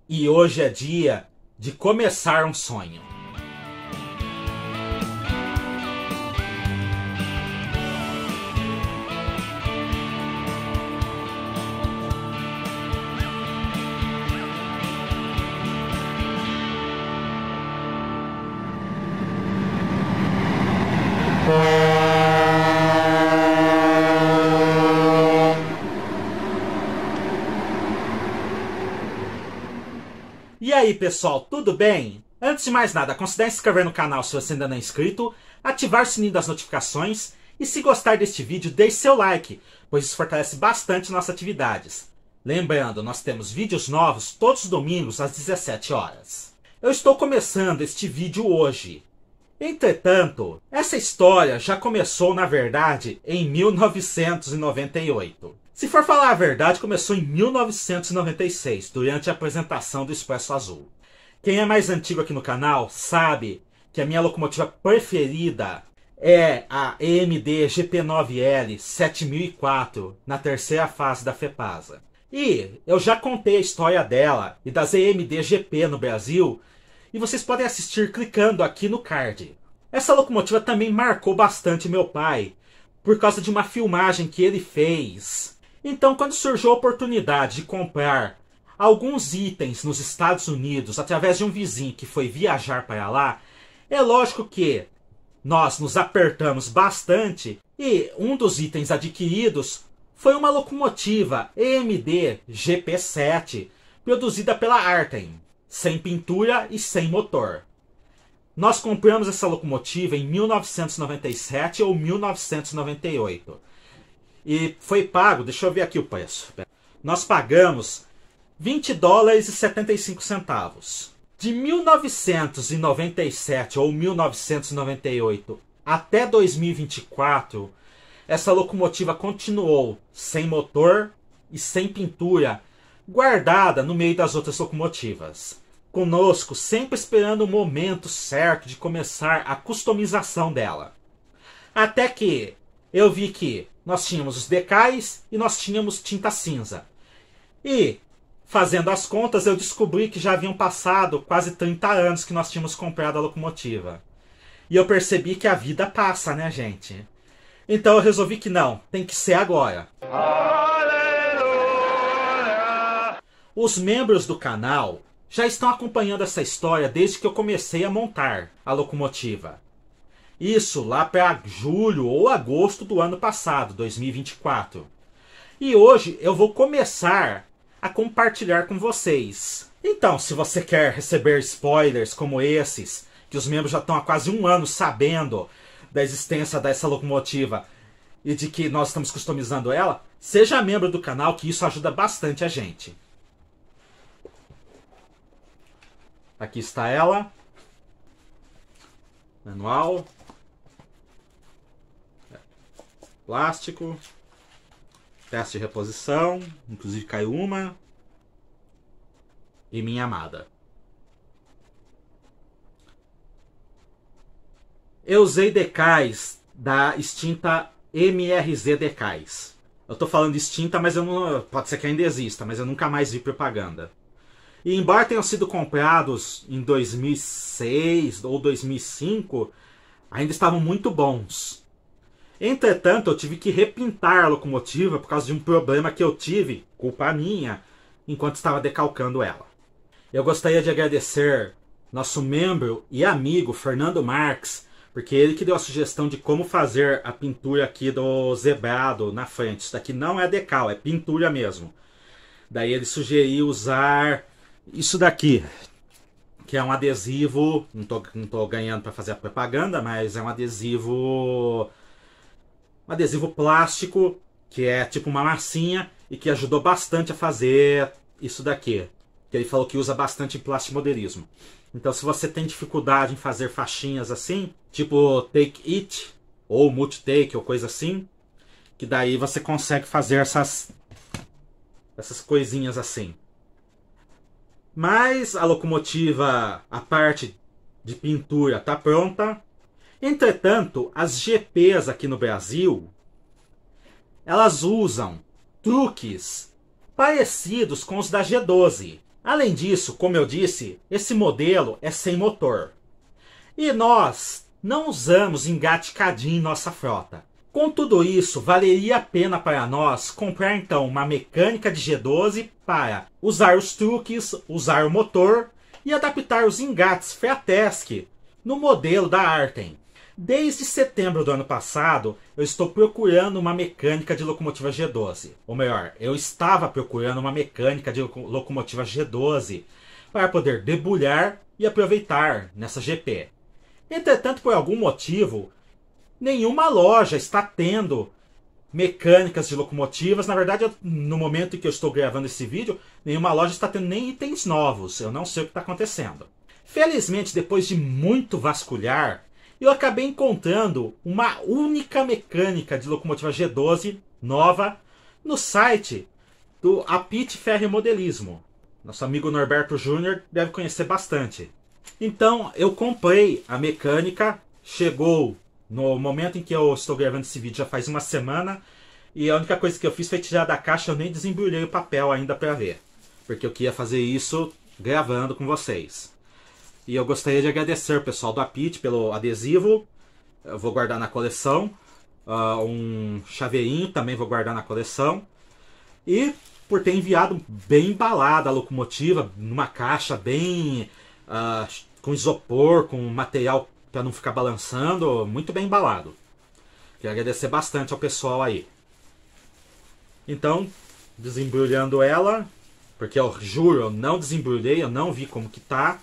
E hoje é dia de começar um sonho. E aí pessoal, tudo bem? Antes de mais nada, considere se inscrever no canal se você ainda não é inscrito, ativar o sininho das notificações e se gostar deste vídeo, deixe seu like, pois isso fortalece bastante nossas atividades. Lembrando, nós temos vídeos novos todos os domingos às 17 horas. Eu estou começando este vídeo hoje. Entretanto, essa história já começou na verdade em 1998. Se for falar a verdade, começou em 1996, durante a apresentação do Expresso Azul. Quem é mais antigo aqui no canal sabe que a minha locomotiva preferida é a EMD GP9L 7004, na terceira fase da FEPASA. E eu já contei a história dela e das EMD GP no Brasil, e vocês podem assistir clicando aqui no card. Essa locomotiva também marcou bastante meu pai, por causa de uma filmagem que ele fez. Então, quando surgiu a oportunidade de comprar alguns itens nos Estados Unidos através de um vizinho que foi viajar para lá, é lógico que nós nos apertamos bastante e um dos itens adquiridos foi uma locomotiva EMD GP7 produzida pela Artem, sem pintura e sem motor. Nós compramos essa locomotiva em 1997 ou 1998. E foi pago, deixa eu ver aqui o preço. Nós pagamos $20,75. De 1997 ou 1998 até 2024, essa locomotiva continuou sem motor e sem pintura, guardada no meio das outras locomotivas. Conosco, sempre esperando o momento certo de começar a customização dela. Até que eu vi que nós tínhamos os decais e nós tínhamos tinta cinza. E, fazendo as contas, eu descobri que já haviam passado quase 30 anos que nós tínhamos comprado a locomotiva. E eu percebi que a vida passa, né, gente? Então eu resolvi que não, tem que ser agora. Aleluia! Os membros do canal já estão acompanhando essa história desde que eu comecei a montar a locomotiva. Isso lá para julho ou agosto do ano passado, 2024. E hoje eu vou começar a compartilhar com vocês. Então, se você quer receber spoilers como esses, que os membros já estão há quase um ano sabendo da existência dessa locomotiva e de que nós estamos customizando ela, seja membro do canal, que isso ajuda bastante a gente. Aqui está ela. Manual. Plástico. Teste de reposição. Inclusive caiu uma. E minha amada. Eu usei decais da extinta MRZ Decais. Eu tô falando extinta, mas eu não. Pode ser que ainda exista, mas eu nunca mais vi propaganda. E embora tenham sido comprados em 2006 ou 2005, ainda estavam muito bons. Entretanto, eu tive que repintar a locomotiva por causa de um problema que eu tive, culpa minha, enquanto estava decalcando ela. Eu gostaria de agradecer nosso membro e amigo Fernando Marques, porque ele que deu a sugestão de como fazer a pintura aqui do zebrado na frente. Isso daqui não é decal, é pintura mesmo. Daí ele sugeriu usar isso daqui, que é um adesivo, não tô ganhando para fazer a propaganda, mas é um adesivo plástico, que é tipo uma massinha e que ajudou bastante a fazer isso daqui. Que ele falou que usa bastante em plastimodelismo. Então se você tem dificuldade em fazer faixinhas assim, tipo Take It, ou Multi-Take, ou coisa assim, que daí você consegue fazer essas coisinhas assim. Mas a locomotiva, a parte de pintura está pronta. Entretanto, as GPs aqui no Brasil, elas usam truques parecidos com os da G12. Além disso, como eu disse, esse modelo é sem motor. E nós não usamos engate Cadin em nossa frota. Com tudo isso, valeria a pena para nós comprar então uma mecânica de G12 para usar os truques, usar o motor e adaptar os engates Freatesc no modelo da Artem. Desde setembro do ano passado, eu estou procurando uma mecânica de locomotiva G12. Ou melhor, eu estava procurando uma mecânica de locomotiva G12 para poder debulhar e aproveitar nessa GP. Entretanto, por algum motivo, nenhuma loja está tendo mecânicas de locomotivas. Na verdade, no momento em que eu estou gravando esse vídeo, nenhuma loja está tendo nem itens novos. Eu não sei o que está acontecendo. Felizmente, depois de muito vasculhar, eu acabei encontrando uma única mecânica de locomotiva G12 nova no site do Apit Ferromodelismo. Nosso amigo Norberto Júnior deve conhecer bastante. Então eu comprei a mecânica, chegou no momento em que eu estou gravando esse vídeo já faz uma semana, e a única coisa que eu fiz foi tirar da caixa. Eu nem desembrulhei o papel ainda para ver, porque eu queria fazer isso gravando com vocês. E eu gostaria de agradecer o pessoal do Apit pelo adesivo. Eu vou guardar na coleção. Um chaveirinho também vou guardar na coleção. E por ter enviado bem embalada a locomotiva, numa caixa bem com isopor, com material para não ficar balançando, muito bem embalado. Quero agradecer bastante ao pessoal aí. Então, desembrulhando ela, porque eu juro, eu não desembrulhei, eu não vi como que tá.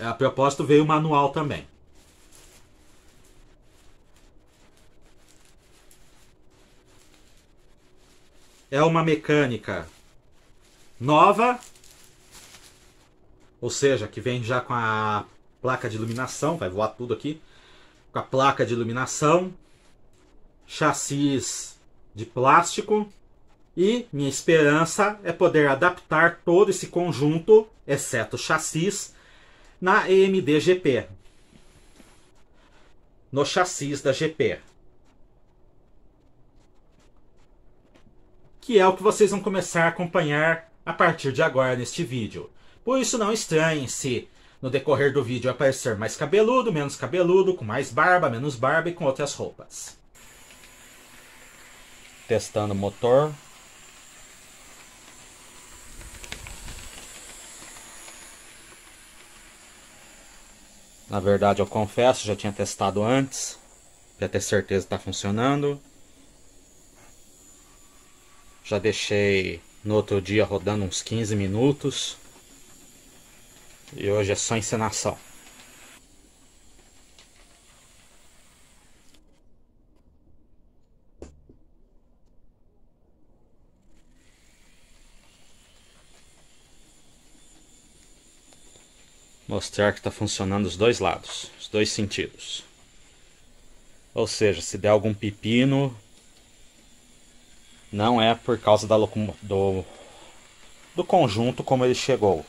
A propósito, veio o manual também. É uma mecânica nova, ou seja, que vem já com a placa de iluminação, vai voar tudo aqui, com a placa de iluminação, chassis de plástico, e minha esperança é poder adaptar todo esse conjunto, exceto o chassis, na EMD GP, no chassis da GP, que é o que vocês vão começar a acompanhar a partir de agora neste vídeo. Por isso não estranhem se no decorrer do vídeo aparecer mais cabeludo, menos cabeludo, com mais barba, menos barba e com outras roupas. Testando o motor. Na verdade, eu confesso, já tinha testado antes, para ter certeza que está funcionando. Já deixei no outro dia rodando uns 15 minutos. E hoje é só encenação. Mostrar que está funcionando os dois lados, os dois sentidos. Ou seja, se der algum pepino, não é por causa do conjunto como ele chegou.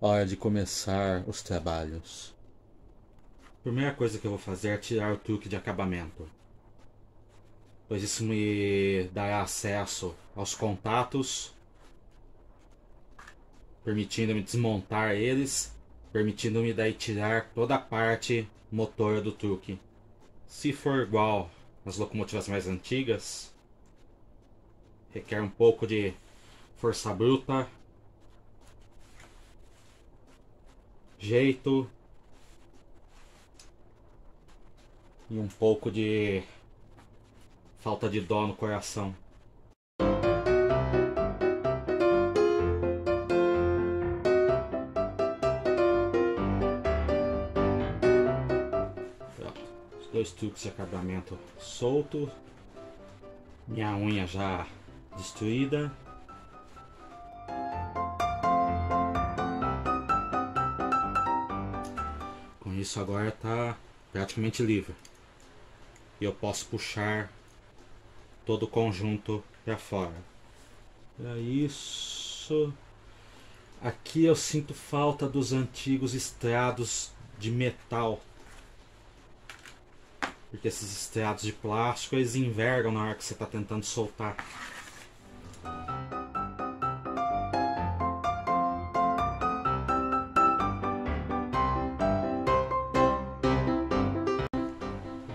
Hora de começar os trabalhos. A primeira coisa que eu vou fazer é tirar o truque de acabamento, pois isso me dará acesso aos contatos, permitindo-me desmontar eles, permitindo-me daí tirar toda a parte motora do truque. Se for igual às locomotivas mais antigas, requer um pouco de força bruta, jeito e um pouco de falta de dó no coração. Pronto. Os dois truques de acabamento solto. Minha unha já destruída. Com isso agora está praticamente livre. E eu posso puxar todo o conjunto para fora. Para isso, Aqui eu sinto falta dos antigos estrados de metal. Porque esses estrados de plástico, eles envergam na hora que você está tentando soltar.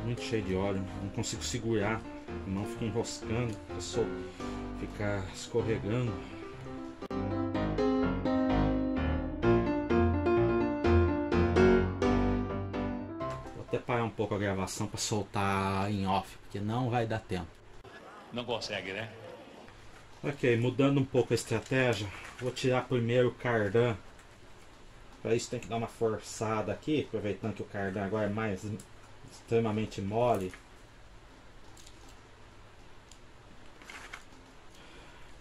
Muito cheio de óleo, não consigo segurar, não fica enroscando, fica escorregando. Vou até parar um pouco a gravação para soltar em off, porque não vai dar tempo. Não consegue, né? Ok, mudando um pouco a estratégia, vou tirar primeiro o cardan. Para isso tem que dar uma forçada aqui, aproveitando que o cardan agora é mais extremamente mole.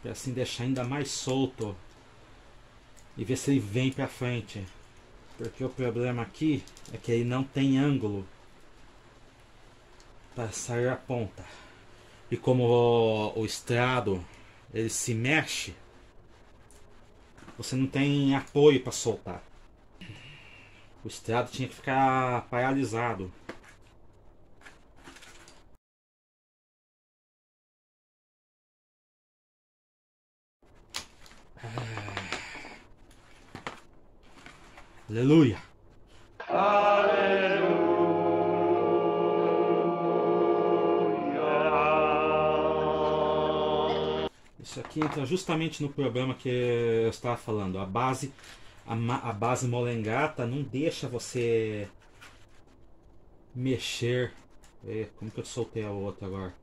Para assim deixar ainda mais solto e ver se ele vem para frente. Porque o problema aqui é que ele não tem ângulo para sair a ponta. E como o estrado ele se mexe, você não tem apoio para soltar. O estrado tinha que ficar paralisado. Aleluia! Isso aqui entra justamente no problema que eu estava falando. A base molengata não deixa você mexer. Como que eu soltei a outra agora?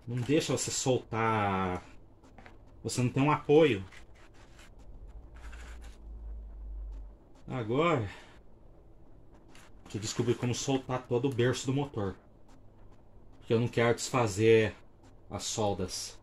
Não deixa você soltar. Você não tem um apoio. Agora eu descobri como soltar todo o berço do motor. Porque eu não quero desfazer as soldas.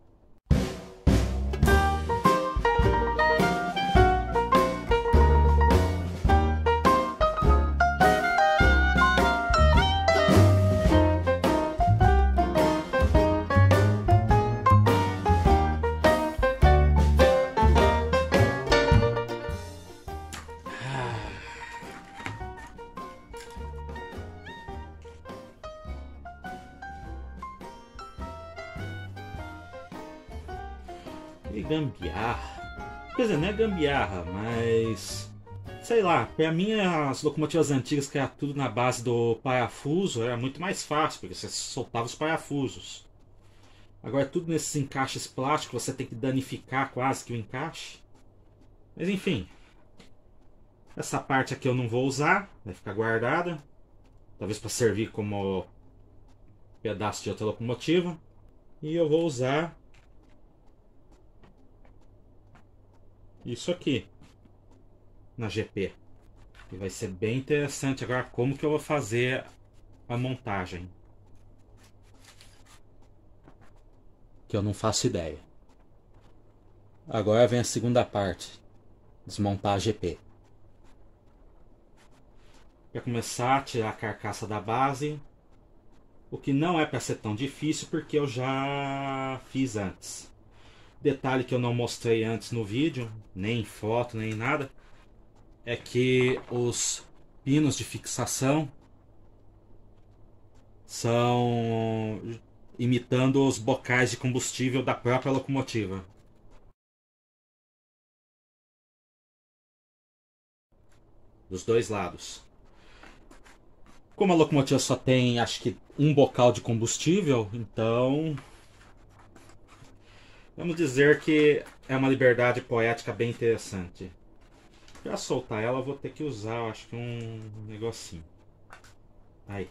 Que gambiarra. Quer dizer, não é gambiarra, mas... sei lá, pra mim as locomotivas antigas que era tudo na base do parafuso era muito mais fácil, porque você soltava os parafusos. Agora tudo nesses encaixes plásticos você tem que danificar quase que o encaixe. Mas enfim. Essa parte aqui eu não vou usar, vai ficar guardada. Talvez para servir como pedaço de outra locomotiva. E eu vou usar isso aqui na GP. E vai ser bem interessante agora como que eu vou fazer a montagem. Que eu não faço ideia. Agora vem a segunda parte. Desmontar a GP. Para começar, tirar a carcaça da base. O que não é para ser tão difícil porque eu já fiz antes. Detalhe que eu não mostrei antes no vídeo, nem em foto, nem nada, é que os pinos de fixação são imitando os bocais de combustível da própria locomotiva. Dos dois lados. Como a locomotiva só tem, acho que, um bocal de combustível, então vamos dizer que é uma liberdade poética bem interessante. Para soltar ela eu vou ter que usar, acho que um negocinho. Aí.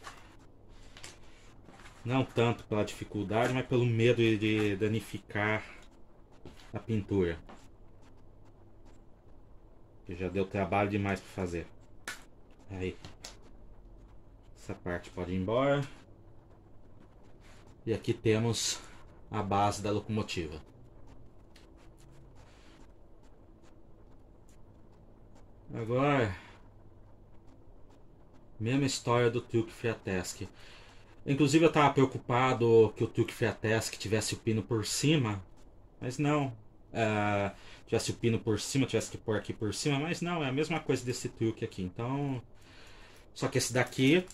Não tanto pela dificuldade, mas pelo medo de danificar a pintura. Que já deu trabalho demais para fazer. Aí. Essa parte pode ir embora. E aqui temos a base da locomotiva. Agora, mesma história do truque Fiateschi. Inclusive eu estava preocupado que o truque Fiateschi tivesse o pino por cima, mas não. tivesse o pino por cima, tivesse que pôr aqui por cima, mas não, é a mesma coisa desse truque aqui. Então, só que esse daqui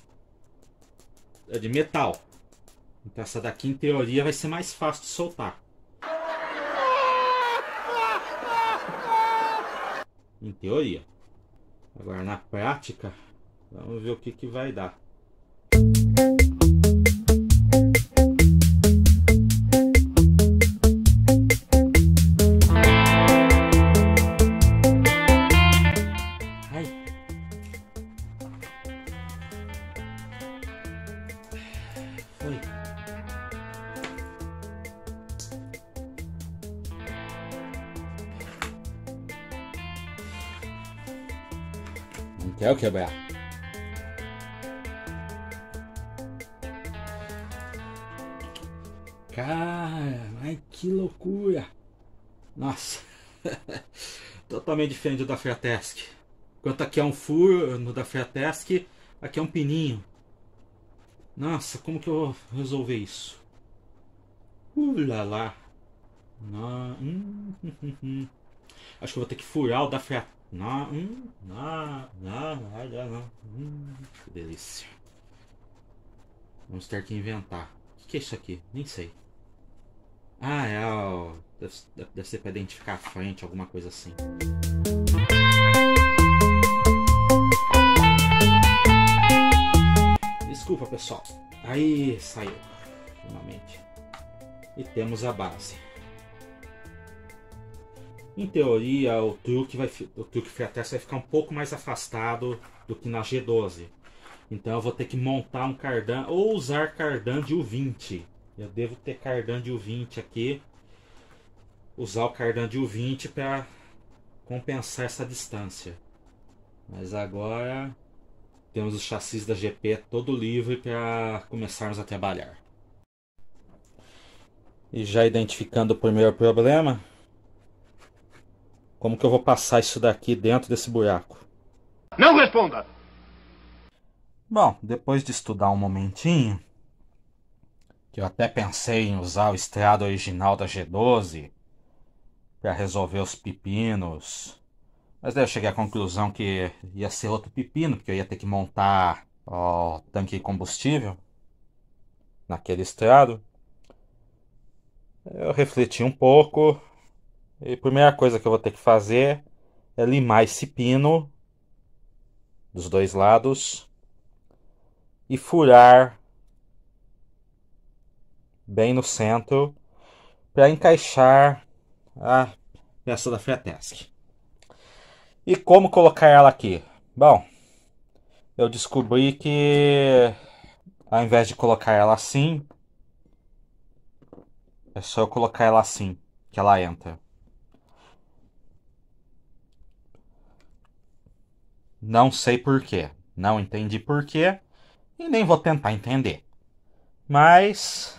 é de metal. Então essa daqui, em teoria, vai ser mais fácil de soltar. Em teoria. Agora na prática, vamos ver o que vai dar. Foi. Não quero quebrar. Cara, ai que loucura. Nossa. Totalmente diferente do da Fratesc. Enquanto aqui é um furo no da Fratesc, aqui é um pininho. Nossa, como que eu vou resolver isso? Lá. Acho que eu vou ter que furar o da Fratesc. Que delícia. Vamos ter que inventar. O que é isso aqui? Nem sei. Ah, é o... Deve ser para identificar a frente, alguma coisa assim. Desculpa, pessoal. Aí saiu, finalmente. E temos a base. Em teoria, o truque Fratesc vai ficar um pouco mais afastado do que na G12. Então eu vou ter que montar um cardan ou usar cardan de U20. Eu devo ter cardan de U20 aqui. Usar o cardan de U20 para compensar essa distância. Mas agora temos o chassi da GP todo livre para começarmos a trabalhar. E já identificando o primeiro problema, como que eu vou passar isso daqui dentro desse buraco? Não responda! Bom, depois de estudar um momentinho, que eu até pensei em usar o estrado original da G12 para resolver os pepinos, mas daí eu cheguei à conclusão que ia ser outro pepino, porque eu ia ter que montar o tanque de combustível naquele estrado. Eu refleti um pouco e a primeira coisa que eu vou ter que fazer é limar esse pino dos dois lados e furar bem no centro para encaixar a peça da Fratesc. E como colocar ela aqui? Bom, eu descobri que ao invés de colocar ela assim, é só eu colocar ela assim, que ela entra. Não sei porquê, não entendi porquê e nem vou tentar entender. Mas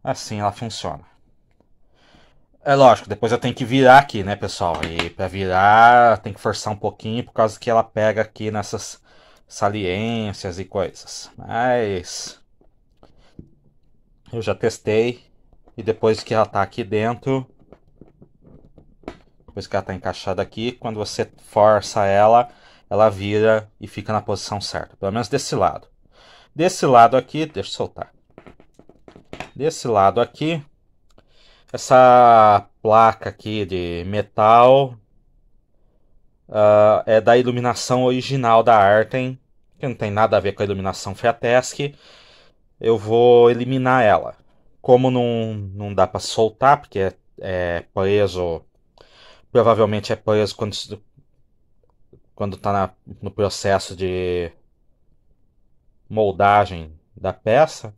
assim ela funciona. É lógico, depois eu tenho que virar aqui, né, pessoal? E para virar tem que forçar um pouquinho por causa que ela pega aqui nessas saliências e coisas. Mas eu já testei e depois que ela tá aqui dentro, depois que ela tá encaixada aqui, quando você força ela, ela vira e fica na posição certa. Pelo menos desse lado. Desse lado aqui, deixa eu soltar. Desse lado aqui, essa placa aqui de metal é da iluminação original da Artem, que não tem nada a ver com a iluminação Fratesc. Eu vou eliminar ela. Como não dá para soltar, porque é preso, provavelmente é preso quando está no processo de moldagem da peça,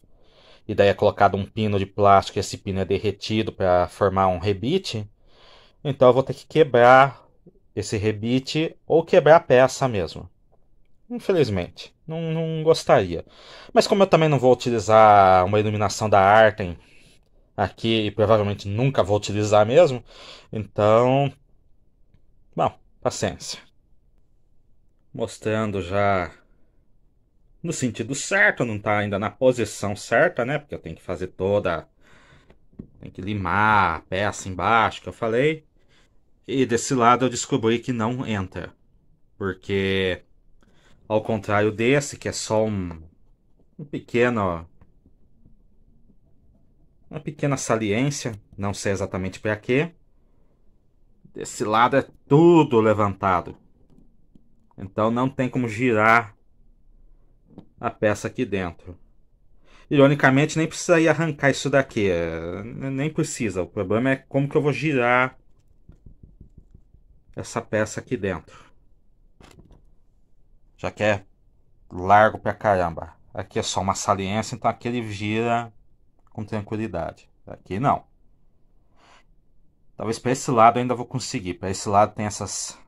e daí é colocado um pino de plástico e esse pino é derretido para formar um rebite, então eu vou ter que quebrar esse rebite ou quebrar a peça mesmo. Infelizmente, não gostaria. Mas como eu também não vou utilizar uma iluminação da Artem aqui e provavelmente nunca vou utilizar mesmo, então, bom, paciência. Mostrando já no sentido certo, não tá ainda na posição certa, né? Porque eu tenho que fazer toda... Tem que limar a peça embaixo, que eu falei. E desse lado eu descobri que não entra. Porque, ao contrário desse, que é só um pequeno... Uma pequena saliência, não sei exatamente para quê. Desse lado é tudo levantado. Então não tem como girar a peça aqui dentro. Ironicamente, nem precisaria arrancar isso daqui. Nem precisa. O problema é como que eu vou girar essa peça aqui dentro. Já que é largo pra caramba. Aqui é só uma saliência, então aqui ele gira com tranquilidade. Aqui não. Talvez para esse lado eu ainda vou conseguir. Para esse lado tem essas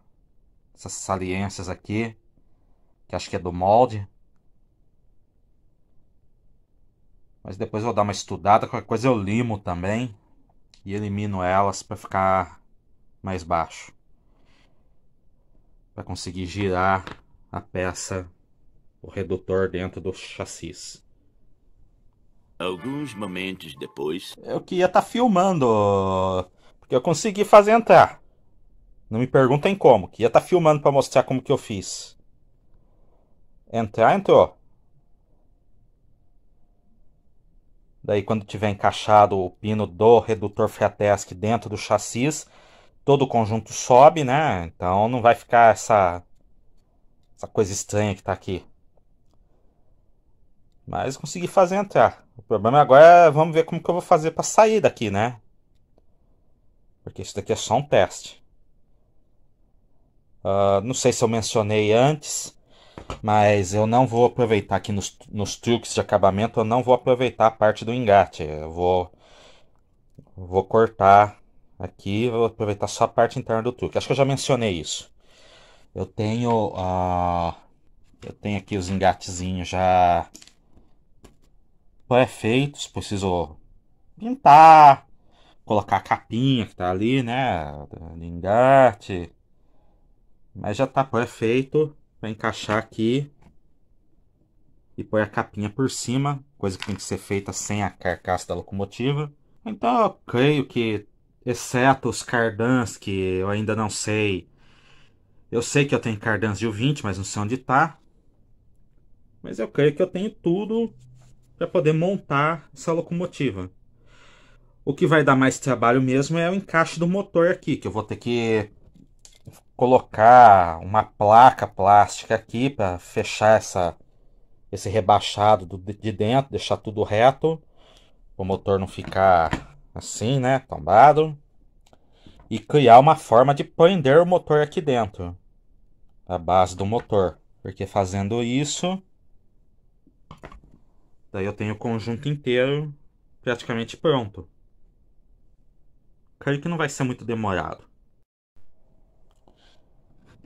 saliências aqui, que acho que é do molde. Mas depois eu vou dar uma estudada. Qualquer coisa eu limo também e elimino elas para ficar mais baixo. Para conseguir girar a peça, o redutor dentro do chassis. Alguns momentos depois... Eu queria estar filmando, porque eu consegui fazer entrar. Não me perguntem como. Queria estar filmando para mostrar como que eu fiz. Entrar, entrou. Daí quando tiver encaixado o pino do redutor Fiateschi dentro do chassis, todo o conjunto sobe, né? Então não vai ficar essa coisa estranha que está aqui. Mas consegui fazer entrar. O problema agora é vamos ver como que eu vou fazer para sair daqui, né? Porque isso daqui é só um teste. Não sei se eu mencionei antes, mas eu não vou aproveitar aqui nos truques de acabamento, eu não vou aproveitar a parte do engate. Eu vou cortar aqui, vou aproveitar só a parte interna do truque. Acho que eu já mencionei isso. Eu tenho aqui os engatezinhos já pré-feitos. Preciso pintar, colocar a capinha que tá ali, né? De engate. Mas já tá pré-feito para encaixar aqui e pôr a capinha por cima, coisa que tem que ser feita sem a carcaça da locomotiva. Então eu creio que, exceto os cardãs que eu ainda não sei. Eu sei que eu tenho cardãs de U20, mas não sei onde tá. Mas eu creio que eu tenho tudo para poder montar essa locomotiva. O que vai dar mais trabalho mesmo é o encaixe do motor aqui, que eu vou ter que colocar uma placa plástica aqui para fechar esse rebaixado de dentro, deixar tudo reto, o motor não ficar assim, né, tombado. E criar uma forma de prender o motor aqui dentro, a base do motor. Porque fazendo isso, daí eu tenho o conjunto inteiro praticamente pronto. Creio que não vai ser muito demorado.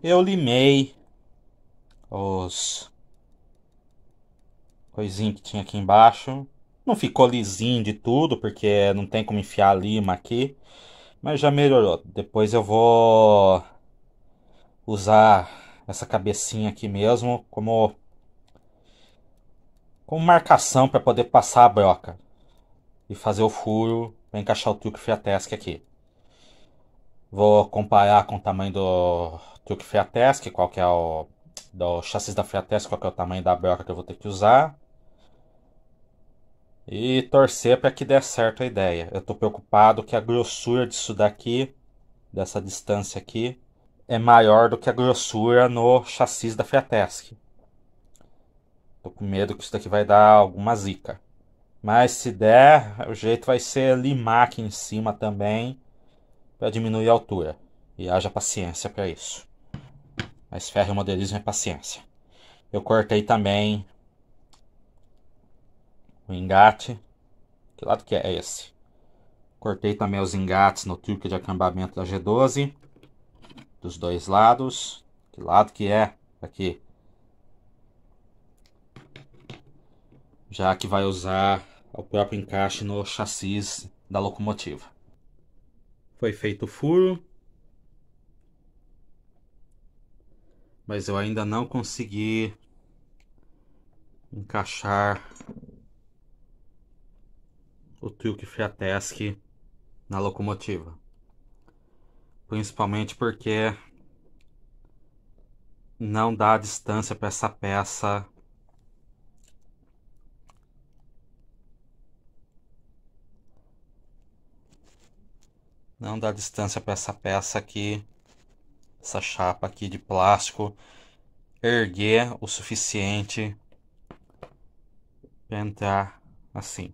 Eu limei os coisinhos que tinha aqui embaixo. Não ficou lisinho de tudo, porque não tem como enfiar lima aqui. Mas já melhorou. Depois eu vou usar essa cabecinha aqui mesmo como marcação para poder passar a broca. E fazer o furo para encaixar o truque Fiateschi aqui. Vou comparar com o tamanho do truque Fiateschi, qual que é o do chassi da Fiateschi, qual que é o tamanho da broca que eu vou ter que usar. E torcer para que dê certo a ideia. Eu estou preocupado que a grossura disso daqui, dessa distância aqui, é maior do que a grossura no chassi da Fiateschi. Tô com medo que isso daqui vai dar alguma zica. Mas se der, o jeito vai ser limar aqui em cima também para diminuir a altura. E haja paciência para isso. Mas ferro e modelismo é paciência. Eu cortei também o engate. Que lado que é esse? Cortei também os engates no truque de acambamento da G12. Dos dois lados. Que lado que é? Aqui. Já que vai usar o próprio encaixe no chassi da locomotiva. Foi feito o furo. Mas eu ainda não consegui encaixar o truque Fiateschi na locomotiva. Principalmente porque não dá distância para essa peça aqui, essa chapa aqui de plástico, erguer o suficiente para entrar assim.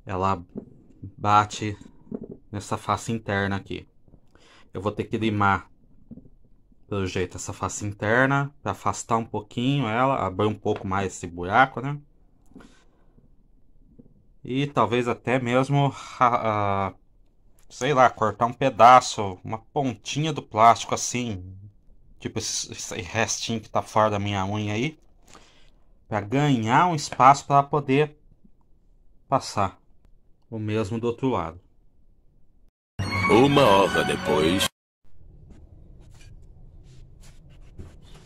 Ela bate nessa face interna aqui. Eu vou ter que limar, pelo jeito, essa face interna para afastar um pouquinho ela, abrir um pouco mais esse buraco, né? E talvez até mesmo, sei lá, cortar um pedaço, uma pontinha do plástico assim, tipo esse restinho que tá fora da minha unha aí, para ganhar um espaço para poder passar. O mesmo do outro lado. 1 hora depois.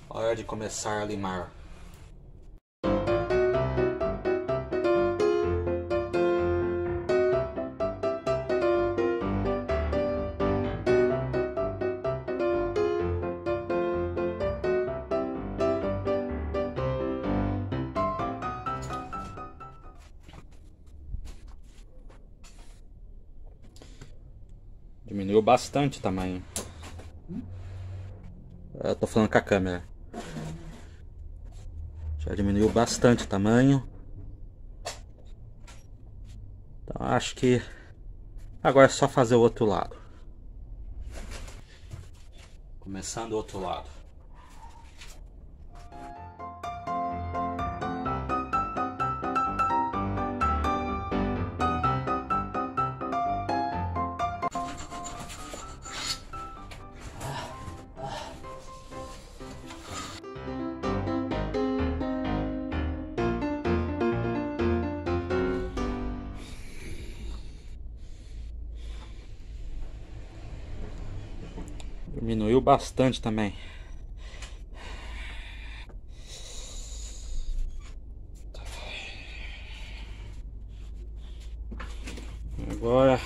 Hora de começar a limar. Diminuiu bastante o tamanho. Eu tô falando com a câmera. Já diminuiu bastante o tamanho. Então acho que agora é só fazer o outro lado. Começando o outro lado. Diminuiu bastante também. Agora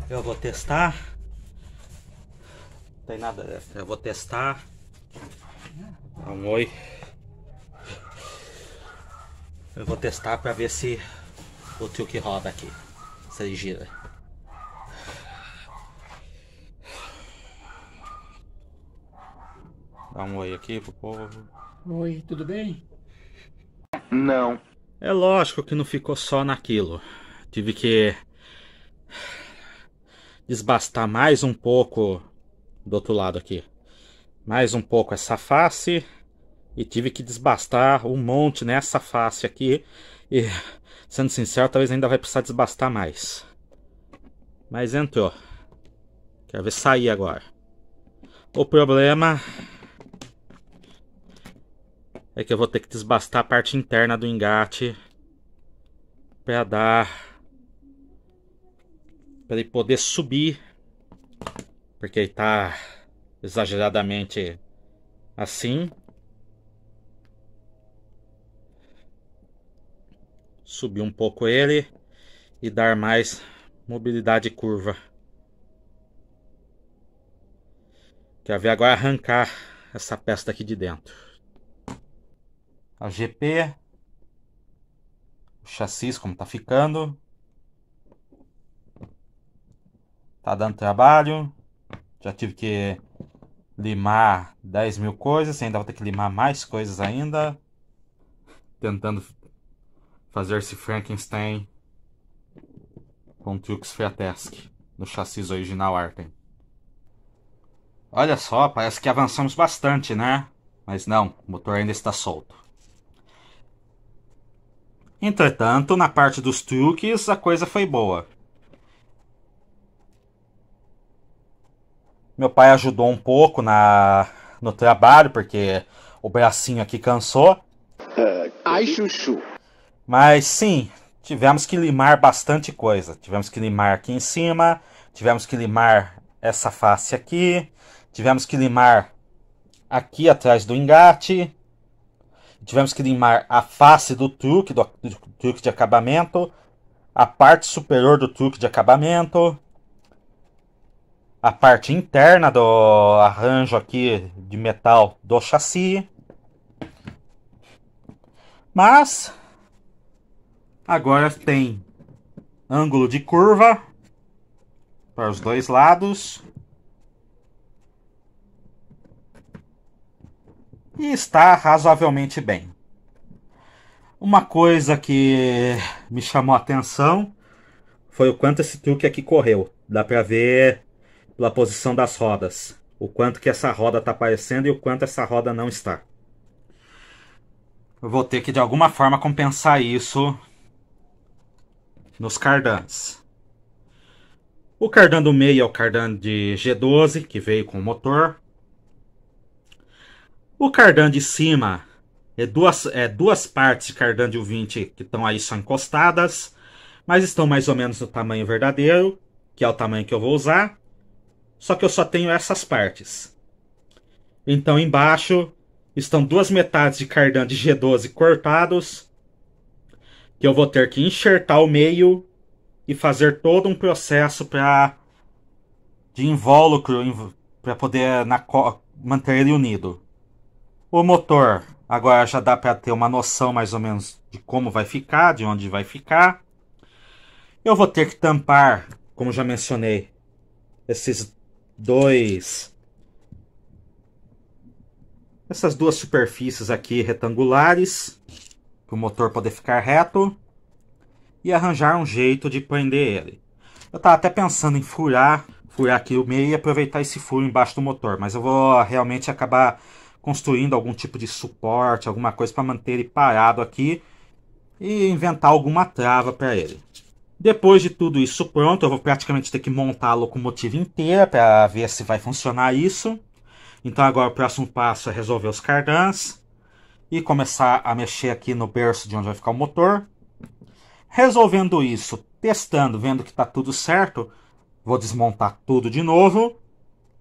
eu vou testar. Não tem nada dessa. Eu vou testar. Dá um oi. Eu vou testar para ver se o truque roda aqui. Se ele gira. Dá um oi aqui pro povo. Oi, tudo bem? Não. É lógico que não ficou só naquilo. Tive que desbastar mais um pouco do outro lado aqui. Mais um pouco essa face. E tive que desbastar um monte nessa face aqui. E, sendo sincero, talvez ainda vai precisar desbastar mais. Mas entrou. Quero ver sair agora. O problema é que eu vou ter que desbastar a parte interna do engate para ele poder subir, porque ele tá exageradamente assim. Subir um pouco ele e dar mais mobilidade curva. Quero ver agora arrancar essa peça daqui de dentro. A GP, o chassi como tá ficando, tá dando trabalho, já tive que limar 10 mil coisas, ainda vou ter que limar mais coisas ainda, tentando fazer esse Frankenstein com truques Fiateschi no chassi original Artem. Olha só, parece que avançamos bastante, né? Mas não, o motor ainda está solto. Entretanto, na parte dos truques, a coisa foi boa. Meu pai ajudou um pouco no trabalho, porque o bracinho aqui cansou. Ai, chuchu. Mas sim, tivemos que limar bastante coisa. Tivemos que limar aqui em cima, tivemos que limar essa face aqui, tivemos que limar aqui atrás do engate. tivemos que limar a face do truque, do truque de acabamento, a parte superior do truque de acabamento, a parte interna do arranjo aqui de metal do chassi. Mas agora tem ângulo de curva para os dois lados. E está razoavelmente bem. Uma coisa que me chamou a atenção foi o quanto esse truque aqui correu. Dá para ver pela posição das rodas o quanto que essa roda está aparecendo e o quanto essa roda não está. Eu vou ter que de alguma forma compensar isso nos cardans. O cardan do meio é o cardan de G12 que veio com o motor. O cardan de cima é duas partes de cardan de U20 que estão aí só encostadas, mas estão mais ou menos no tamanho verdadeiro, que é o tamanho que eu vou usar, só que eu só tenho essas partes. Então embaixo estão duas metades de cardan de G12 cortados, que eu vou ter que enxertar o meio e fazer todo um processo de invólucro para poder manter ele unido. O motor, agora já dá para ter uma noção mais ou menos de como vai ficar, de onde vai ficar. Eu vou ter que tampar, como já mencionei, essas duas superfícies aqui retangulares, para o motor poder ficar reto, e arranjar um jeito de prender ele. Eu estava até pensando em furar aqui o meio e aproveitar esse furo embaixo do motor, mas eu vou realmente acabar construindo algum tipo de suporte, alguma coisa para manter ele parado aqui e inventar alguma trava para ele. Depois de tudo isso pronto, eu vou praticamente ter que montar a locomotiva inteira para ver se vai funcionar isso. Então agora o próximo passo é resolver os cardans e começar a mexer aqui no berço de onde vai ficar o motor. Resolvendo isso, testando, vendo que está tudo certo, vou desmontar tudo de novo.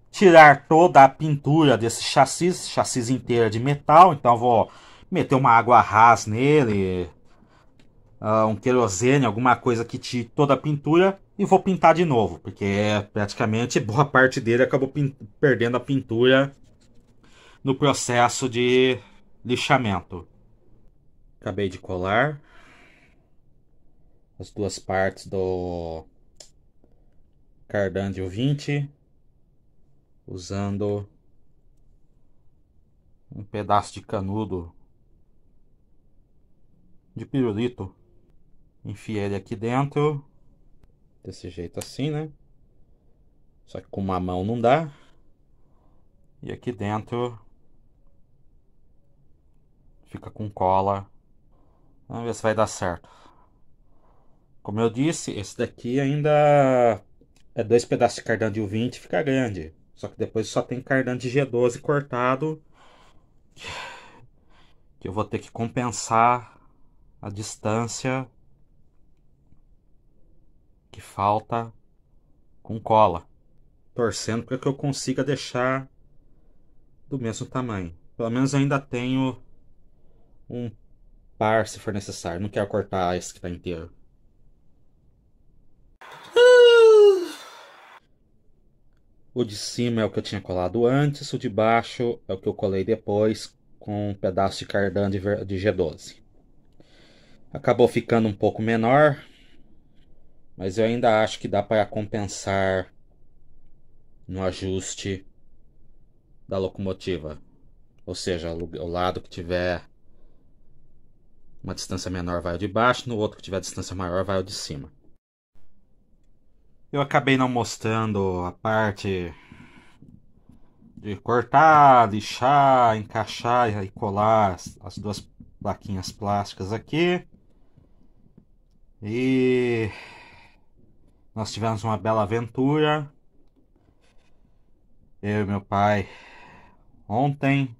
Tirar toda a pintura desse chassi inteiro de metal. Então eu vou meter uma água rasa nele, um querosene, alguma coisa que tire toda a pintura, e vou pintar de novo, porque praticamente boa parte dele acabou perdendo a pintura no processo de lixamento. Acabei de colar as duas partes do cardan de U20 usando um pedaço de canudo de pirulito. Enfiei ele aqui dentro, desse jeito assim, né? Só que com uma mão não dá. E aqui dentro fica com cola. Vamos ver se vai dar certo. Como eu disse, esse daqui ainda é dois pedaços de cardan de U20, fica grande. Só que depois só tem cardan de G12 cortado, que eu vou ter que compensar a distância que falta com cola, torcendo para que eu consiga deixar do mesmo tamanho. Pelo menos eu ainda tenho um par se for necessário. Não quero cortar esse que está inteiro. O de cima é o que eu tinha colado antes, o de baixo é o que eu colei depois com um pedaço de cardan de G12. Acabou ficando um pouco menor, mas eu ainda acho que dá para compensar no ajuste da locomotiva. Ou seja, o lado que tiver uma distância menor vai o de baixo, no outro que tiver distância maior vai o de cima. Eu acabei não mostrando a parte de cortar, lixar, encaixar e colar as duas plaquinhas plásticas aqui. E nós tivemos uma bela aventura, eu e meu pai, ontem,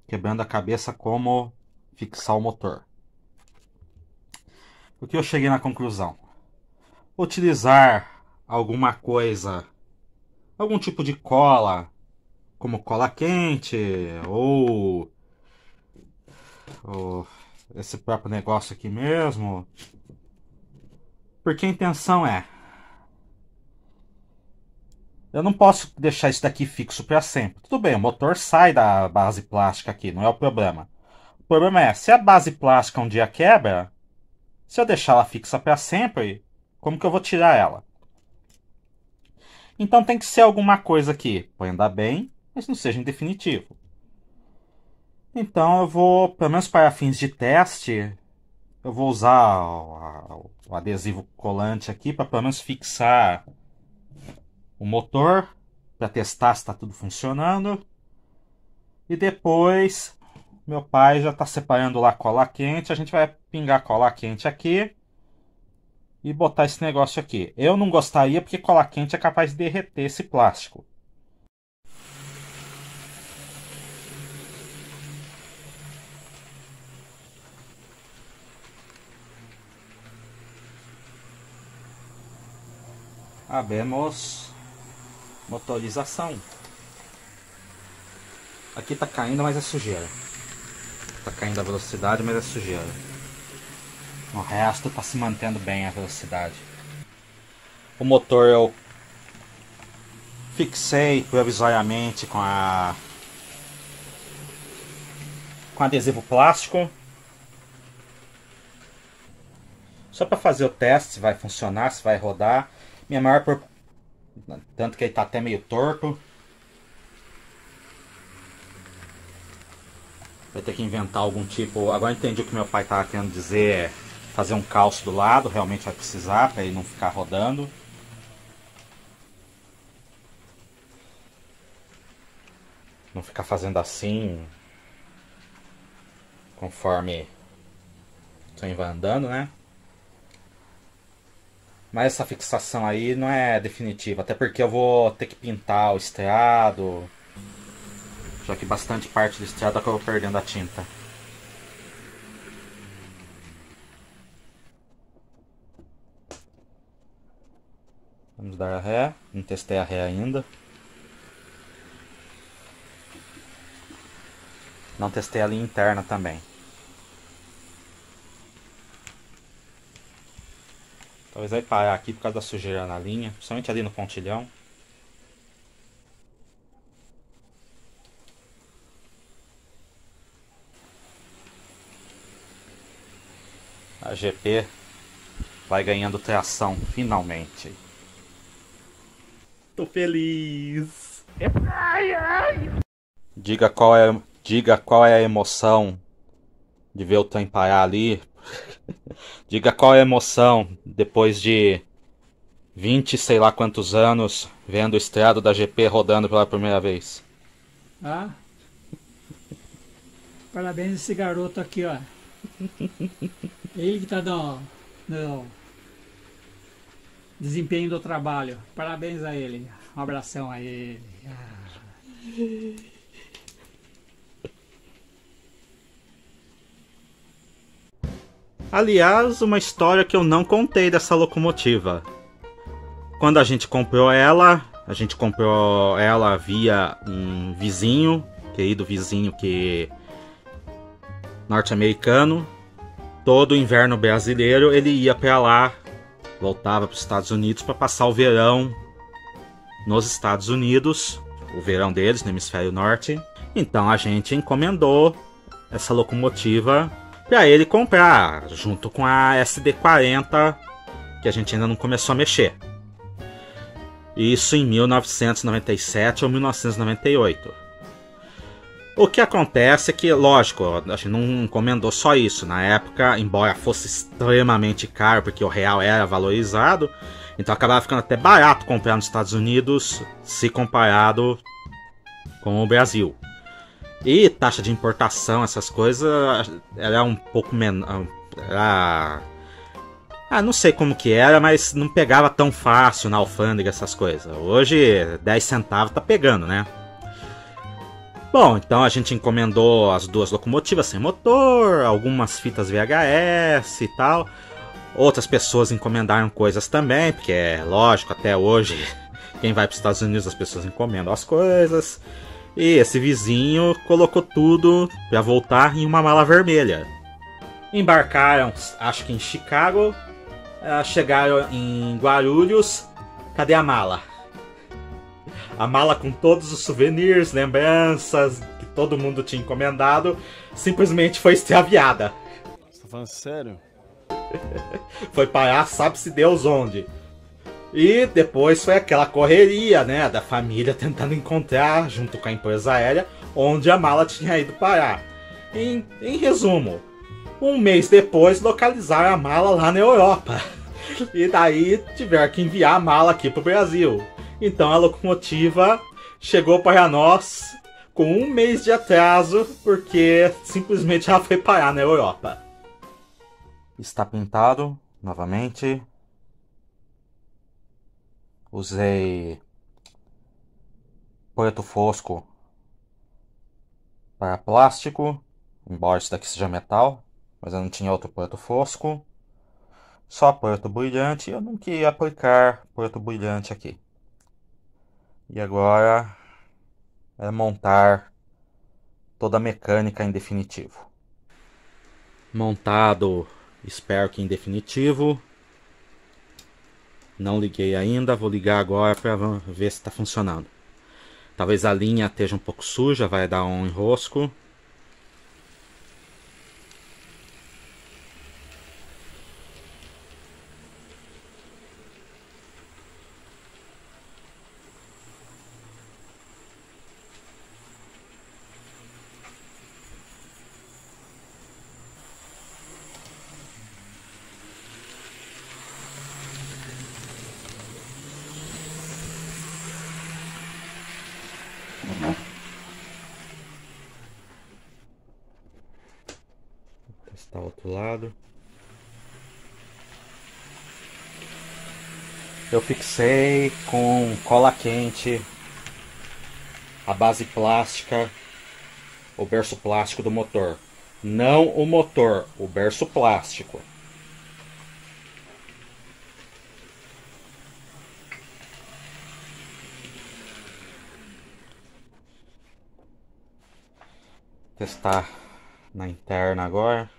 quebrando a cabeça como fixar o motor. O que eu cheguei na conclusão? Utilizar alguma coisa, algum tipo de cola, como cola quente ou esse próprio negócio aqui mesmo. Porque a intenção é... eu não posso deixar isso daqui fixo para sempre. Tudo bem, o motor sai da base plástica aqui, não é o problema. O problema é, se a base plástica um dia quebra, se eu deixar ela fixa para sempre, como que eu vou tirar ela? Então tem que ser alguma coisa que pode andar bem, mas não seja em definitivo. Então eu vou, pelo menos para fins de teste, eu vou usar o adesivo colante aqui para pelo menos fixar o motor, para testar se está tudo funcionando. E depois, meu pai já está separando lá cola quente, a gente vai pingar cola quente aqui e botar esse negócio aqui. Eu não gostaria porque cola quente é capaz de derreter esse plástico. Abemos motorização. Aqui tá caindo, mas é sujeira. Tá caindo a velocidade, mas é sujeira. O resto tá se mantendo bem a velocidade. O motor eu fixei provisoriamente com adesivo plástico. Só para fazer o teste se vai funcionar, se vai rodar. Minha maior tanto que ele tá até meio torto. Vai ter que inventar algum tipo... Agora entendi o que meu pai estava querendo dizer. Fazer um calço do lado. Realmente vai precisar para ele não ficar rodando. Não ficar fazendo assim conforme o trem vai andando, né? Mas essa fixação aí não é definitiva. Até porque eu vou ter que pintar o estriado. Já que bastante parte do estriado acabou perdendo a tinta. Vamos dar a ré. Não testei a ré ainda. Não testei a linha interna também. Talvez vai parar aqui por causa da sujeira na linha. Principalmente ali no pontilhão. A GP vai ganhando tração, finalmente. Tô feliz. Diga qual é a emoção de ver o trem parar ali. Diga qual é a emoção depois de 20 sei lá quantos anos vendo o estrado da GP rodando pela primeira vez. Ah, parabéns a esse garoto aqui, ó. Ele que tá no desempenho do trabalho. Parabéns a ele. Um abração a ele. Aliás, uma história que eu não contei dessa locomotiva. Quando a gente comprou ela via um vizinho, querido vizinho que norte-americano. Todo inverno brasileiro ele ia para lá, voltava para os Estados Unidos para passar o verão nos Estados Unidos, o verão deles no hemisfério norte. Então a gente encomendou essa locomotiva para ele comprar, junto com a SD40, que a gente ainda não começou a mexer. Isso em 1997 ou 1998. O que acontece é que, lógico, a gente não encomendou só isso. Na época, embora fosse extremamente caro, porque o real era valorizado, então acabava ficando até barato comprar nos Estados Unidos, se comparado com o Brasil. E taxa de importação, essas coisas, era um pouco menor. Não sei como que era, mas não pegava tão fácil na alfândega essas coisas. Hoje, 10 centavos tá pegando, né? Bom, então a gente encomendou as duas locomotivas sem motor, algumas fitas VHS e tal. Outras pessoas encomendaram coisas também, porque é lógico, até hoje, quem vai para os Estados Unidos as pessoas encomendam as coisas. E esse vizinho colocou tudo para voltar em uma mala vermelha. Embarcaram, acho que em Chicago, chegaram em Guarulhos. Cadê a mala? A mala com todos os souvenirs, lembranças que todo mundo tinha encomendado, simplesmente foi extraviada. Você tá falando sério? Foi parar, sabe-se Deus onde. E depois foi aquela correria, né, da família tentando encontrar, junto com a empresa aérea, onde a mala tinha ido parar. Em resumo, um mês depois localizaram a mala lá na Europa. E daí tiveram que enviar a mala aqui pro Brasil. Então a locomotiva chegou para nós com um mês de atraso, porque simplesmente ela foi parar na Europa. Está pintado novamente. Usei preto fosco para plástico, embora isso daqui seja metal, mas eu não tinha outro preto fosco. Só preto brilhante, eu não queria aplicar preto brilhante aqui. E agora é montar toda a mecânica em definitivo. Montado, espero que em definitivo. Não liguei ainda, vou ligar agora para ver se está funcionando. Talvez a linha esteja um pouco suja, vai dar um enrosco. Vou testar o outro lado. Eu fixei com cola quente a base plástica, o berço plástico do motor. Não o motor, o berço plástico. Testar na interna agora.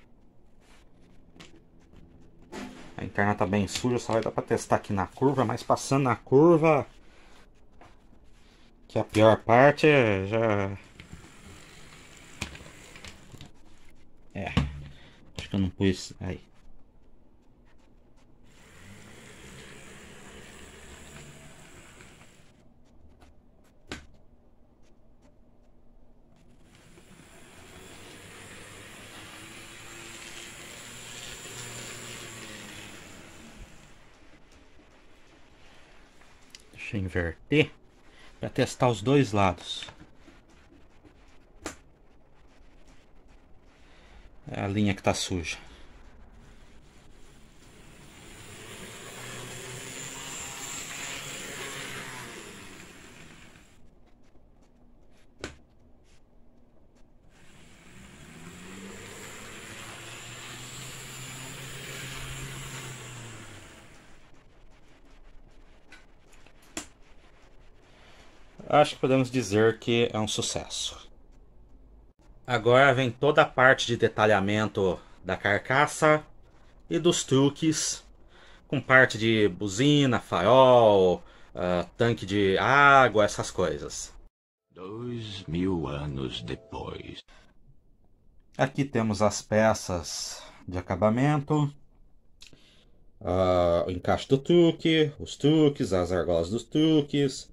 A interna tá bem suja, só vai dar pra testar aqui na curva, mas passando na curva, que a pior parte já... acho que eu não pus... Aí. Deixa eu inverter para testar os dois lados. É a linha que está suja. Acho que podemos dizer que é um sucesso. Agora vem toda a parte de detalhamento da carcaça e dos truques, com parte de buzina, farol, tanque de água, essas coisas. 2000 anos depois. Aqui temos as peças de acabamento, o encaixe do truque, os truques, as argolas dos truques,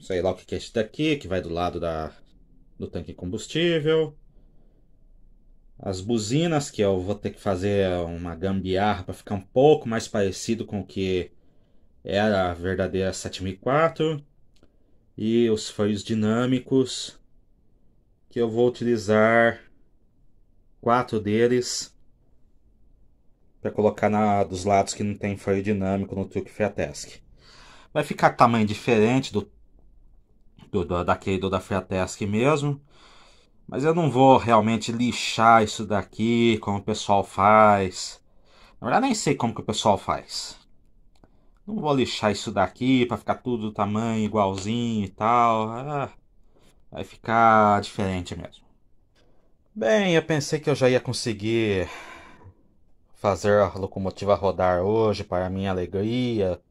sei lá o que é isso daqui, que vai do lado do tanque de combustível. As buzinas, que eu vou ter que fazer uma gambiarra para ficar um pouco mais parecido com o que era a verdadeira 7004. E os freios dinâmicos, que eu vou utilizar 4 deles para colocar dos lados que não tem freio dinâmico no truque Fiatesc. Vai ficar tamanho diferente daquele da Fiatesc mesmo, mas eu não vou realmente lixar isso daqui como o pessoal faz. Na verdade, nem sei como que o pessoal faz. Não vou lixar isso daqui para ficar tudo do tamanho igualzinho e tal. Vai ficar diferente mesmo. Bem, eu pensei que eu já ia conseguir fazer a locomotiva rodar hoje para minha alegria,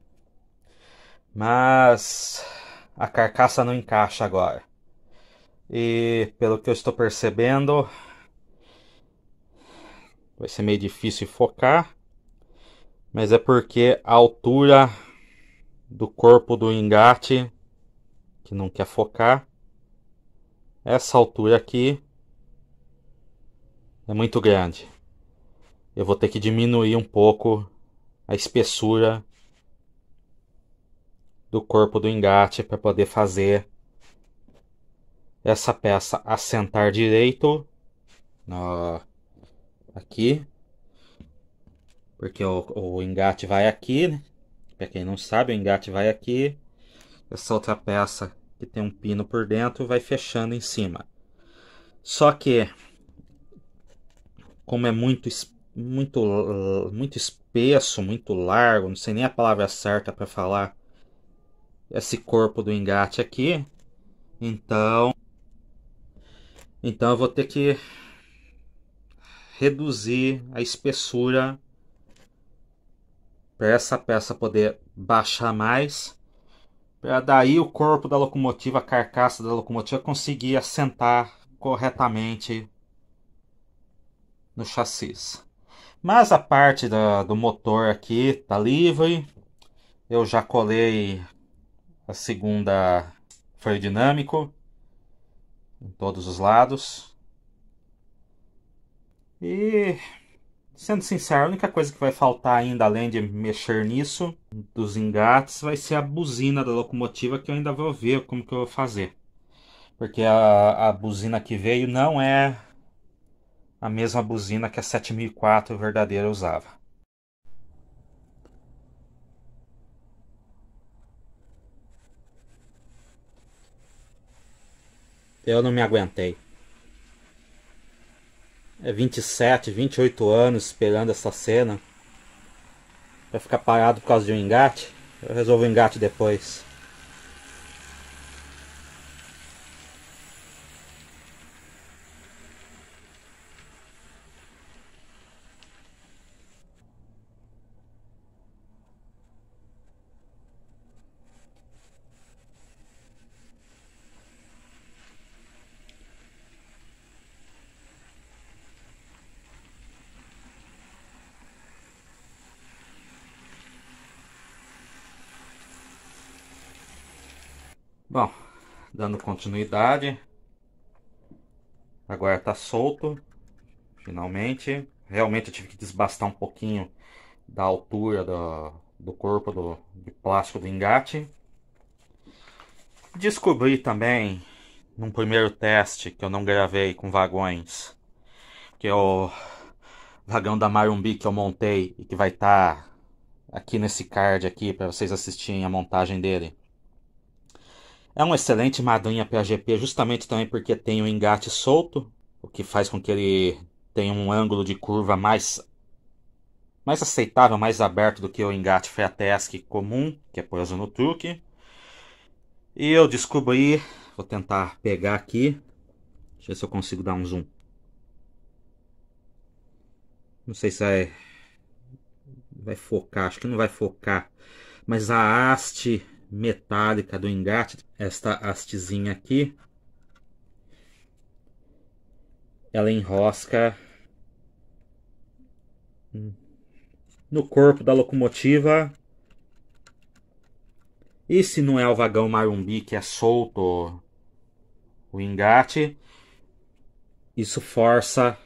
mas a carcaça não encaixa agora. E pelo que eu estou percebendo, vai ser meio difícil focar, mas é porque a altura do corpo do engate que não quer focar, essa altura aqui é muito grande. Eu vou ter que diminuir um pouco a espessura do corpo do engate para poder fazer essa peça assentar direito aqui, porque o engate vai aqui, né? Para quem não sabe, o engate vai aqui, essa outra peça que tem um pino por dentro vai fechando em cima. Só que como é muito espesso, muito largo, não sei nem a palavra certa para falar, esse corpo do engate aqui, então eu vou ter que reduzir a espessura para essa peça poder baixar mais, para daí o corpo da locomotiva, a carcaça da locomotiva conseguir assentar corretamente no chassi. Mas a parte do motor aqui está livre. Eu já colei a segunda freio dinâmico em todos os lados. E, sendo sincero, a única coisa que vai faltar ainda, além de mexer nisso, dos engates, vai ser a buzina da locomotiva, que eu ainda vou ver como que eu vou fazer. Porque a buzina que veio não é a mesma buzina que a 7004 verdadeira usava. Eu não me aguentei. É 27, 28 anos esperando essa cena. Vai ficar parado por causa de um engate. Eu resolvo o engate depois. Bom, dando continuidade. Agora está solto. Finalmente. Realmente eu tive que desbastar um pouquinho da altura do corpo do plástico do engate. Descobri também, num primeiro teste que eu não gravei com vagões, que é o vagão da Marumbi que eu montei e que vai estar aqui nesse card aqui para vocês assistirem a montagem dele. É um excelente madrinha PAGP, justamente também porque tem o engate solto, o que faz com que ele tenha um ângulo de curva mais aceitável, mais aberto do que o engate Freatesc comum, que é preso no truque. E eu descobri, vou tentar pegar aqui, deixa eu ver se eu consigo dar um zoom. Não sei se vai focar, acho que não vai focar, mas a haste metálica do engate, esta hastezinha aqui, ela enrosca no corpo da locomotiva. E se não é o vagão Marumbi que é solto o engate, isso força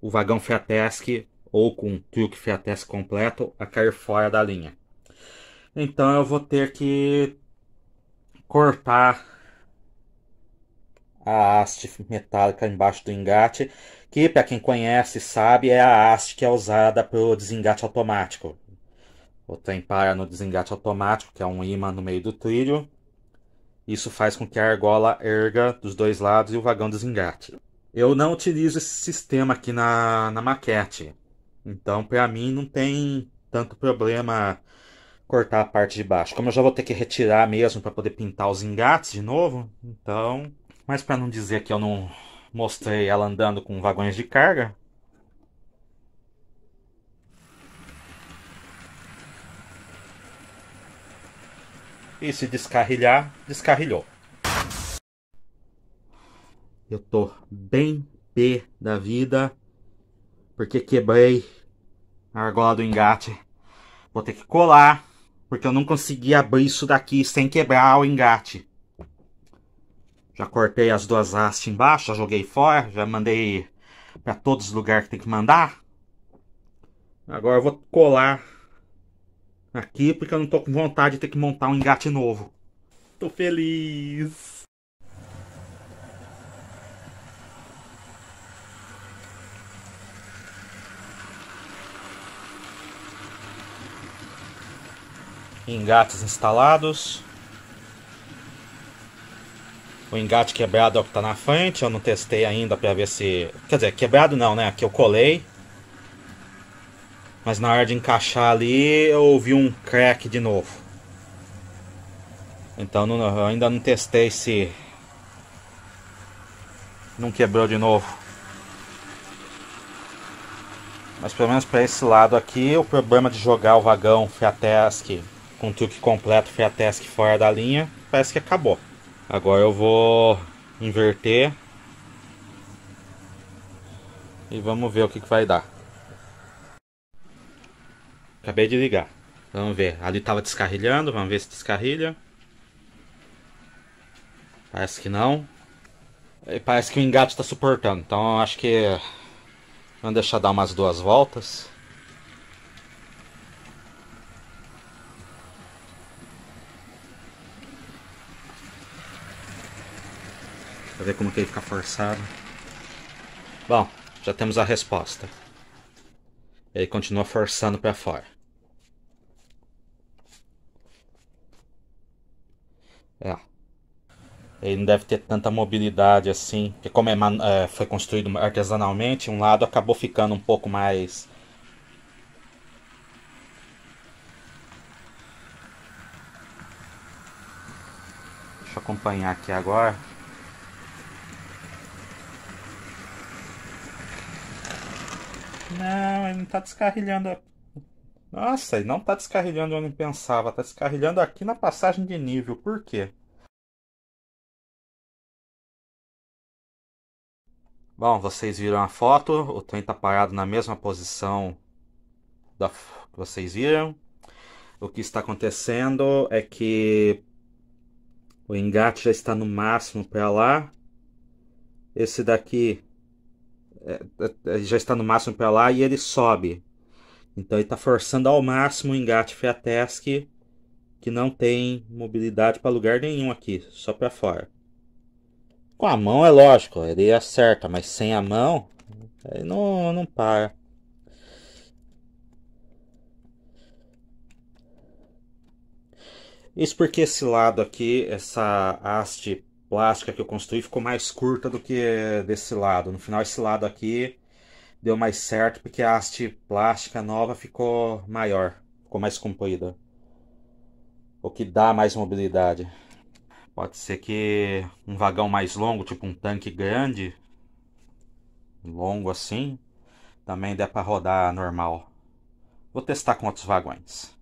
o vagão Freatesc ou com truque Freatesc completo a cair fora da linha. Então eu vou ter que cortar a haste metálica embaixo do engate, que para quem conhece sabe é a haste que é usada para o desengate automático. O trem para no desengate automático, que é um ímã no meio do trilho. Isso faz com que a argola erga dos dois lados e o vagão desengate. Eu não utilizo esse sistema aqui na maquete. Então, para mim, não tem tanto problema cortar a parte de baixo. Como eu já vou ter que retirar mesmo para poder pintar os engates de novo, então... Mas para não dizer que eu não mostrei ela andando com vagões de carga... E se descarrilhar, descarrilhou. Eu tô bem pé da vida, porque quebrei a argola do engate. Vou ter que colar, porque eu não consegui abrir isso daqui sem quebrar o engate. Já cortei as duas hastes embaixo, já joguei fora, já mandei para todos os lugares que tem que mandar. Agora eu vou colar aqui, porque eu não tô com vontade de ter que montar um engate novo. Tô feliz. Engates instalados. O engate quebrado é o que está na frente. Eu não testei ainda para ver se... Quer dizer, quebrado não, né? Aqui eu colei. Mas na hora de encaixar ali, eu ouvi um crack de novo. Então eu ainda não testei se... não quebrou de novo. Mas pelo menos para esse lado aqui, o problema de jogar o vagão Fiateschi com truque completo Fiateschi fora da linha, parece que acabou. Agora eu vou inverter e vamos ver o que vai dar. Acabei de ligar. Vamos ver. Ali estava descarrilhando, vamos ver se descarrilha. Parece que não. E parece que o engate está suportando, então eu acho que vamos deixar dar umas 2 voltas. Pra ver como que ele fica forçado. Bom, já temos a resposta. Ele continua forçando para fora. Ele não deve ter tanta mobilidade assim. Porque como foi construído artesanalmente, um lado acabou ficando um pouco mais... Deixa eu acompanhar aqui agora. Não, ele não está descarrilhando. Nossa, ele não está descarrilhando onde eu pensava. Está descarrilhando aqui na passagem de nível. Por quê? Bom, vocês viram a foto. O trem está parado na mesma posição que vocês viram. O que está acontecendo é que o engate já está no máximo para lá. Esse daqui já está no máximo para lá e ele sobe. Então ele está forçando ao máximo o engate Fiateschi, que não tem mobilidade para lugar nenhum aqui, só para fora. Com a mão é lógico, ele acerta, mas sem a mão ele não para. Isso porque esse lado aqui, essa haste plástica que eu construí ficou mais curta do que desse lado. No final esse lado aqui deu mais certo porque a haste plástica nova ficou maior, ficou mais comprida, o que dá mais mobilidade. Pode ser que um vagão mais longo, tipo um tanque grande, longo assim, também dê para rodar normal. Vou testar com outros vagões.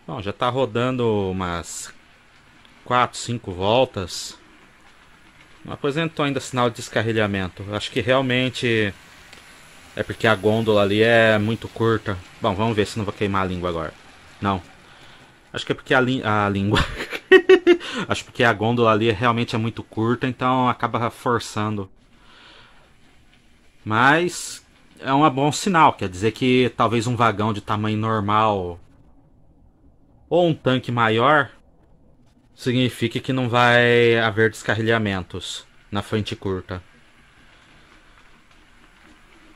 Bom, já está rodando umas 4, 5 voltas. Não apresentou ainda sinal de descarrilhamento. Acho que realmente é porque a gôndola ali é muito curta. Bom, vamos ver se não vou queimar a língua agora. Não. Acho que é porque a língua... Acho porque a gôndola ali realmente é muito curta, então acaba forçando. Mas é um bom sinal. Quer dizer que talvez um vagão de tamanho normal ou um tanque maior significa que não vai haver descarrilhamentos na frente curta.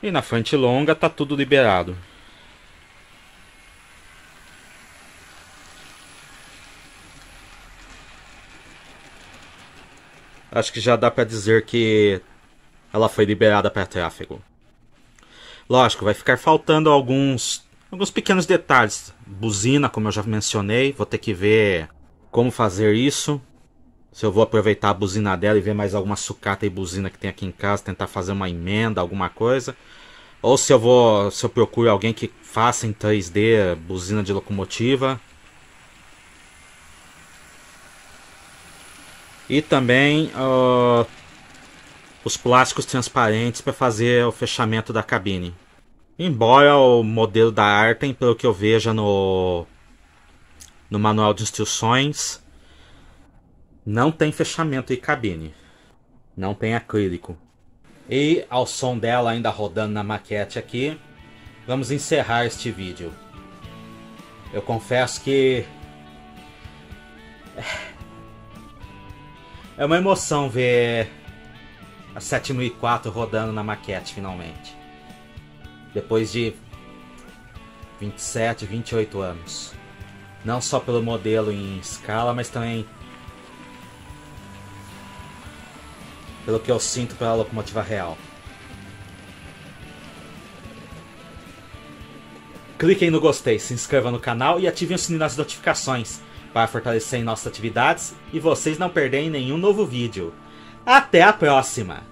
E na frente longa tá tudo liberado. Acho que já dá para dizer que ela foi liberada para tráfego. Lógico, vai ficar faltando alguns Alguns pequenos detalhes. Buzina, como eu já mencionei, vou ter que ver como fazer isso. Se eu vou aproveitar a buzina dela e ver mais alguma sucata e buzina que tem aqui em casa, tentar fazer uma emenda, alguma coisa. Ou se eu procuro alguém que faça em 3D buzina de locomotiva. E também os plásticos transparentes para fazer o fechamento da cabine. Embora o modelo da Artem, pelo que eu veja no manual de instruções, não tem fechamento de cabine. Não tem acrílico. E ao som dela ainda rodando na maquete aqui, vamos encerrar este vídeo. Eu confesso que é uma emoção ver a 7004 rodando na maquete finalmente. Depois de 27, 28 anos. Não só pelo modelo em escala, mas também pelo que eu sinto pela locomotiva real. Cliquem no gostei, se inscrevam no canal e ativem o sininho das notificações para fortalecer em nossas atividades e vocês não perderem nenhum novo vídeo. Até a próxima!